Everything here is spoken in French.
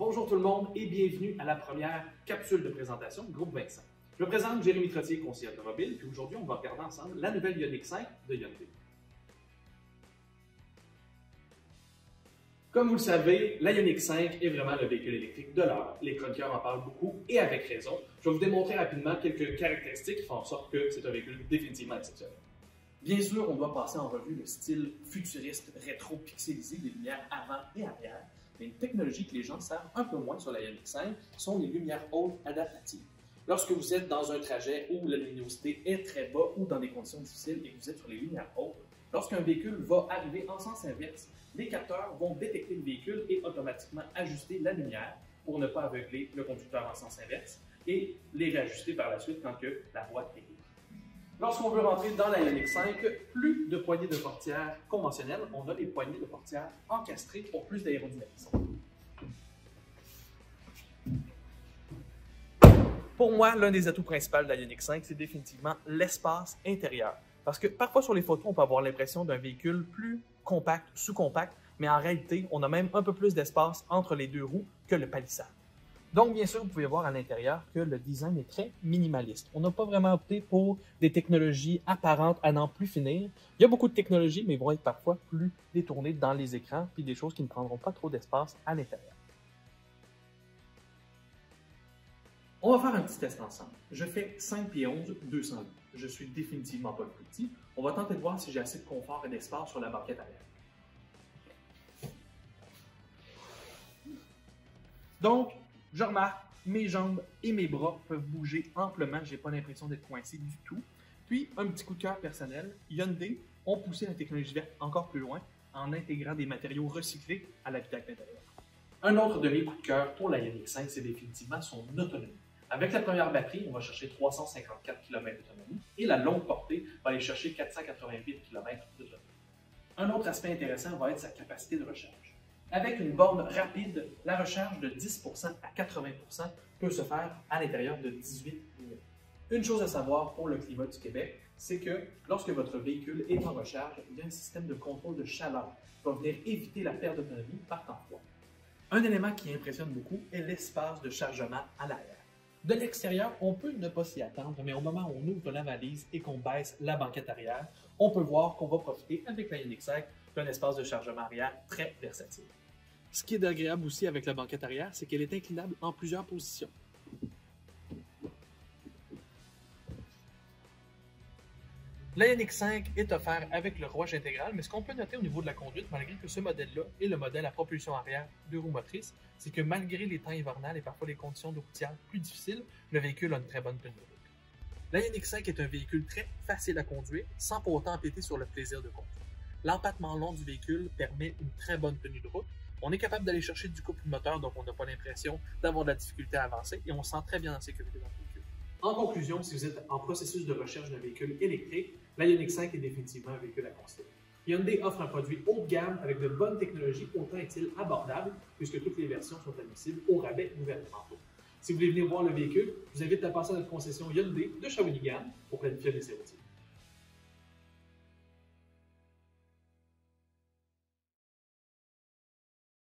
Bonjour tout le monde et bienvenue à la première capsule de présentation du groupe Vincent. Je me présente Jérémy Trottier, conseiller automobile, puis aujourd'hui on va regarder ensemble la nouvelle Ioniq 5 de Hyundai. Comme vous le savez, la Ioniq 5 est vraiment le véhicule électrique de l'heure. Les chroniqueurs en parlent beaucoup et avec raison. Je vais vous démontrer rapidement quelques caractéristiques qui font en sorte que c'est un véhicule définitivement exceptionnel. Bien sûr, on doit passer en revue le style futuriste rétro-pixelisé des lumières avant et arrière, mais une technologie que les gens savent un peu moins sur la Ioniq 5 sont les lumières hautes adaptatives. Lorsque vous êtes dans un trajet où la luminosité est très bas ou dans des conditions difficiles et que vous êtes sur les lumières hautes, lorsqu'un véhicule va arriver en sens inverse, les capteurs vont détecter le véhicule et automatiquement ajuster la lumière pour ne pas aveugler le conducteur en sens inverse et les réajuster par la suite quand que la voie est libre. Lorsqu'on veut rentrer dans la Ioniq 5, plus de poignées de portière conventionnelles, on a des poignées de portière encastrées pour plus d'aérodynamisme. Pour moi, l'un des atouts principaux de la Ioniq 5, c'est définitivement l'espace intérieur. Parce que parfois sur les photos, on peut avoir l'impression d'un véhicule plus compact, sous-compact, mais en réalité, on a même un peu plus d'espace entre les deux roues que le palissade. Donc, bien sûr, vous pouvez voir à l'intérieur que le design est très minimaliste. On n'a pas vraiment opté pour des technologies apparentes à n'en plus finir. Il y a beaucoup de technologies, mais ils vont être parfois plus détournées dans les écrans, puis des choses qui ne prendront pas trop d'espace à l'intérieur. On va faire un petit test ensemble. Je fais 5 pieds 11, 200 livres. Je suis définitivement pas le plus petit. On va tenter de voir si j'ai assez de confort et d'espace sur la banquette arrière. Donc, je remarque, mes jambes et mes bras peuvent bouger amplement, j'ai pas l'impression d'être coincé du tout. Puis, un petit coup de cœur personnel, Hyundai ont poussé la technologie verte encore plus loin en intégrant des matériaux recyclés à l'habitacle intérieur. Un autre de mes coups de cœur pour la Ioniq 5, c'est définitivement son autonomie. Avec la première batterie, on va chercher 354 km d'autonomie et la longue portée va aller chercher 488 km d'autonomie. Un autre aspect intéressant va être sa capacité de recharge. Avec une borne rapide, la recharge de 10% à 80% peut se faire à l'intérieur de 18 minutes. Une chose à savoir pour le climat du Québec, c'est que lorsque votre véhicule est en recharge, il y a un système de contrôle de chaleur qui va venir éviter la perte d'autonomie par temps froid. Un élément qui impressionne beaucoup est l'espace de chargement à l'arrière. De l'extérieur, on peut ne pas s'y attendre, mais au moment où on ouvre la valise et qu'on baisse la banquette arrière, on peut voir qu'on va profiter avec la Ioniq 5 d'un espace de chargement arrière très versatile. Ce qui est agréable aussi avec la banquette arrière, c'est qu'elle est inclinable en plusieurs positions. La Ioniq 5 est offerte avec le rouage intégral, mais ce qu'on peut noter au niveau de la conduite, malgré que ce modèle-là est le modèle à propulsion arrière 2 roues motrices, c'est que malgré les temps hivernales et parfois les conditions de routière plus difficiles, le véhicule a une très bonne tenue de route. La Ioniq 5 est un véhicule très facile à conduire, sans pour autant empiéter sur le plaisir de conduire. L'empattement long du véhicule permet une très bonne tenue de route. On est capable d'aller chercher du couple moteur, donc on n'a pas l'impression d'avoir de la difficulté à avancer et on se sent très bien en sécurité dans le véhicule. En conclusion, si vous êtes en processus de recherche d'un véhicule électrique, la Ioniq 5 est définitivement un véhicule à considérer. Hyundai offre un produit haut de gamme avec de bonnes technologies, autant est-il abordable, puisque toutes les versions sont admissibles au rabais gouvernementaux. Si vous voulez venir voir le véhicule, je vous invite à passer à notre concession Hyundai de Shawinigan pour planifier un essai routier.